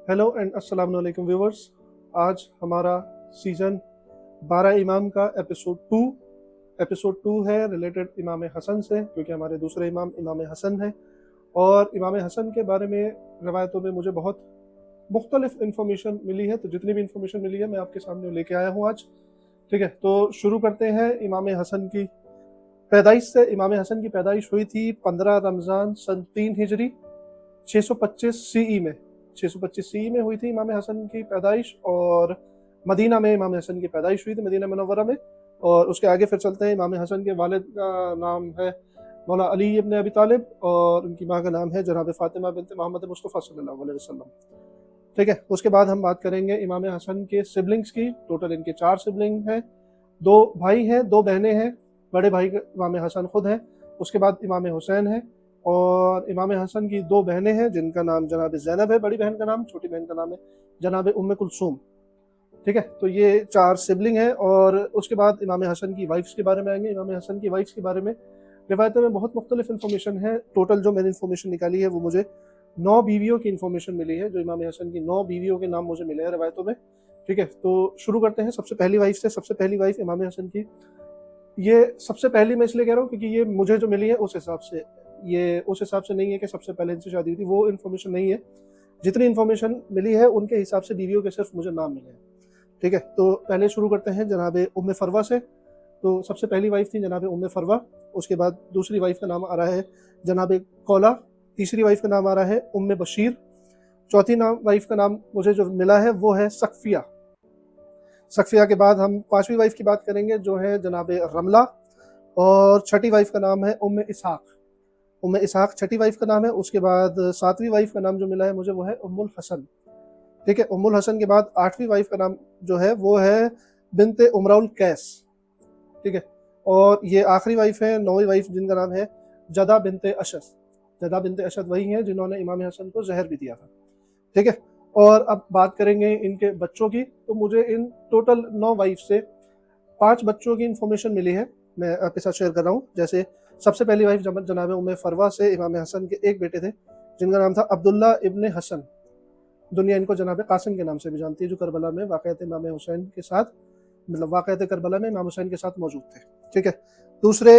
Hello and अस्सलाम वालेकुम viewers. आज हमारा सीज़न 12 इमाम का एपिसोड 2 है रिलेटेड इमाम हसन से, क्योंकि हमारे दूसरे इमाम इमाम हसन हैं। और इमाम हसन के बारे में रवायतों में मुझे बहुत मुख्तलिफ इन्फॉर्मेशन मिली है, तो जितनी भी इन्फॉर्मेशन मिली है मैं आपके सामने लेके आया हूँ आज। ठीक है, तो शुरू करते हैं इमाम हसन की पैदाइश से। इमाम हसन की पैदाइश हुई थी 15 रमज़ान सन 3 हिजरी 625 सीई में। 625 सीई में हुई थी इमाम हसन की पैदाइश, और मदीना में इमाम हसन की पैदाइश हुई थी, मदीना मुनव्वरा में। और उसके आगे फिर चलते हैं। इमाम हसन के वालिद का नाम है मौला अली इब्न अबी तालिब, और उनकी माँ का नाम है जनाब फातिमा बिनत मोहम्मद मुस्तफ़ा सल्लल्लाहु अलैहि वसल्लम। ठीक है, उसके बाद हम बात करेंगे इमाम हसन के सिबलिंग्स की। टोटल इनके 4 सिबलिंग हैं, 2 भाई हैं, 2 बहनें हैं। बड़े भाई इमाम हसन खुद हैं। उसके बाद इमाम हुसैन है, और इमाम हसन की 2 बहनें हैं जिनका नाम जनाब ज़ैनब है, बड़ी बहन का नाम, छोटी बहन का नाम है जनाब उम्मे कुलसूम। ठीक है, तो ये 4 सिबलिंग हैं। और उसके बाद इमाम हसन की वाइफ्स के बारे में आएंगे। इमाम हसन की वाइफ्स के बारे में रिवायतों में बहुत मुख्तलिफ इन्फॉर्मेशन है। टोटल जो मैंने इन्फॉर्मेशन निकाली है वो मुझे 9 बीवियों की इन्फॉर्मेशन मिली है। जो इमाम हसन की 9 बीवियों के नाम मुझे मिले हैं रिवायतों में। ठीक है, तो शुरू करते हैं सबसे पहली वाइफ से। सबसे पहली वाइफ इमाम हसन की, ये सबसे पहली मैं इसलिए कह रहा हूँ क्योंकि ये मुझे जो मिली है उस हिसाब से, ये उस हिसाब से नहीं है कि सबसे पहले इनसे शादी हुई थी, वो इन्फॉर्मेशन नहीं है। जितनी इन्फॉर्मेशन मिली है उनके हिसाब से बीवियों के सिर्फ मुझे नाम मिले हैं। ठीक है, तो पहले शुरू करते हैं जनाब उम्मे फरवा से। तो सबसे पहली वाइफ थी जनाब उम्मे फरवा। उसके बाद दूसरी वाइफ का नाम आ रहा है जनाब कौला। तीसरी वाइफ का नाम आ रहा है उम्मे बशीर। चौथी वाइफ का नाम मुझे जो मिला है वो है सकफिया। सकफिया के बाद हम 5वीं वाइफ की बात करेंगे जो है जनाब रमला। और छठी वाइफ का नाम है उम्मे इसहाक। उम्मे इसहाक छठी वाइफ का नाम है। उसके बाद 7वीं वाइफ का नाम जो मिला है मुझे वो है उम्मुल हसन। ठीक है, उम्मुल हसन के बाद 8वीं वाइफ का नाम जो है वो है बिनते उमराउल कैस। ठीक है, और ये आखिरी वाइफ है 9वीं वाइफ, जिनका नाम है जदा बिनते अशद। जदा बिनते अशद वही हैं जिन्होंने इमाम हसन को जहर भी दिया था। ठीक है, और अब बात करेंगे इनके बच्चों की। तो मुझे इन टोटल 9 वाइफ से 5 बच्चों की इन्फॉर्मेशन मिली है, मैं आपके साथ शेयर कर रहा हूँ। जैसे सबसे पहली वाइफ जनाब उम्मे फरवा से इमाम हसन के एक बेटे थे जिनका नाम था अब्दुल्ला इब्न हसन। दुनिया इनको जनाब कासिम के नाम से भी जानती है, जो करबला में वाक़यात इमाम हुसैन के साथ, मतलब वाक़यात करबला में इमाम हुसैन के साथ मौजूद थे। ठीक है, दूसरे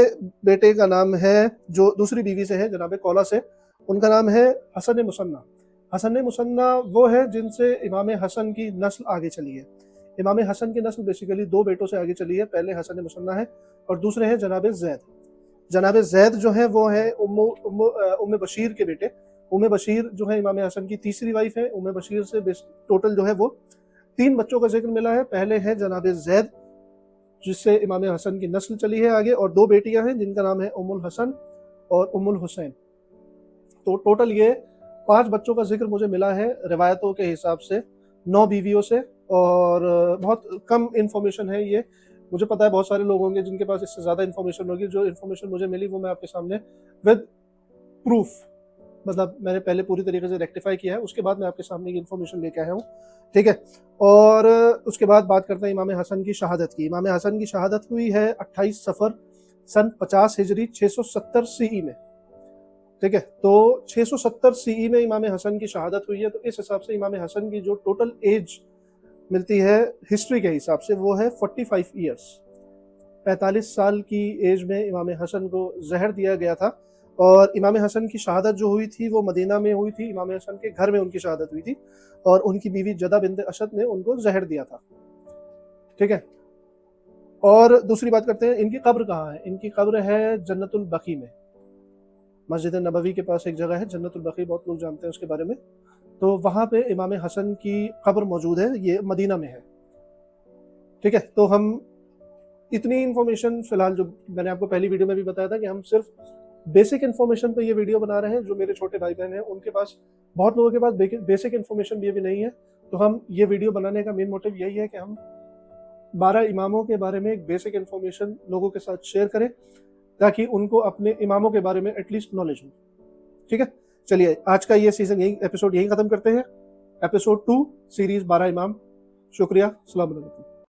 बेटे का नाम है, जो दूसरी बीवी से है जनाब कौला से, उनका नाम है हसन मुसन्ना। हसन मुसन्ना वो है जिनसे इमाम हसन की नस्ल आगे चली है। इमाम हसन की नस्ल बेसिकली 2 बेटों से आगे चली है। पहले हसन मुसन्ना है और दूसरे हैं जनाब ज़ैद। जनाब ज़ैद जो है वो है उम्मे बशीर के बेटे। उम्मे बशीर जो है इमाम हसन की तीसरी वाइफ है। उम्मे बशीर से टोटल जो है वो 3 बच्चों का जिक्र मिला है। पहले है जनाब ज़ैद जिससे इमाम हसन की नस्ल चली है आगे, और 2 बेटियां हैं जिनका नाम है उम्मुल हसन और उम्मुल हुसैन। तो टोटल ये 5 बच्चों का जिक्र मुझे मिला है रिवायतों के हिसाब से 9 बीवियों से। और बहुत कम इन्फॉर्मेशन है ये। मुझे पता है बहुत सारे लोग होंगे जिनके पास इससे ज़्यादा इन्फॉर्मेशन होगी। जो इन्फॉर्मेशन मुझे मिली वो मैं आपके सामने विद प्रूफ, मतलब मैंने पहले पूरी तरीके से रेक्टिफाई किया है, उसके बाद मैं आपके सामने ये इन्फॉर्मेशन लेके आया हूँ। ठीक है, और उसके बाद बात करते हैं इमाम हसन की शहादत की। इमाम हसन की शहादत हुई है 28 सफ़र सन 50 हिजरी 670 सीई में। ठीक है, तो 670 सीई में इमाम हसन की शहादत हुई है। तो इस हिसाब से इमाम हसन की जो टोटल एज मिलती है हिस्ट्री के हिसाब से वो है 45 ईयर्स। 45 साल की एज में इमाम हसन को जहर दिया गया था। और इमाम हसन की शहादत जो हुई थी वो मदीना में हुई थी। इमाम हसन के घर में उनकी शहादत हुई थी, और उनकी बीवी जदा बिनते अशद ने उनको जहर दिया था। ठीक है, और दूसरी बात करते हैं इनकी कब्र कहाँ है। इनकी कब्र है जन्नतुल बकी में। मस्जिद नबवी के पास एक जगह है जन्नतुल बकी, बहुत लोग जानते हैं उसके बारे में। तो वहाँ पे इमाम हसन की कब्र मौजूद है, ये मदीना में है। ठीक है, तो हम इतनी इन्फॉर्मेशन फिलहाल, जो मैंने आपको पहली वीडियो में भी बताया था कि हम सिर्फ बेसिक इन्फॉर्मेशन पे ये वीडियो बना रहे हैं। जो मेरे छोटे भाई बहन हैं उनके पास, बहुत लोगों के पास बेसिक इन्फॉर्मेशन भी अभी नहीं है। तो हम ये वीडियो बनाने का मेन मोटिव यही है कि हम 12 इमामों के बारे में एक बेसिक इन्फॉर्मेशन लोगों के साथ शेयर करें, ताकि उनको अपने इमामों के बारे में एटलीस्ट नॉलेज हो। ठीक है, चलिए आज का ये सीजन एपिसोड यही खत्म करते हैं। एपिसोड 2 सीरीज 12 इमाम। शुक्रिया, अस्सलाम वालेकुम।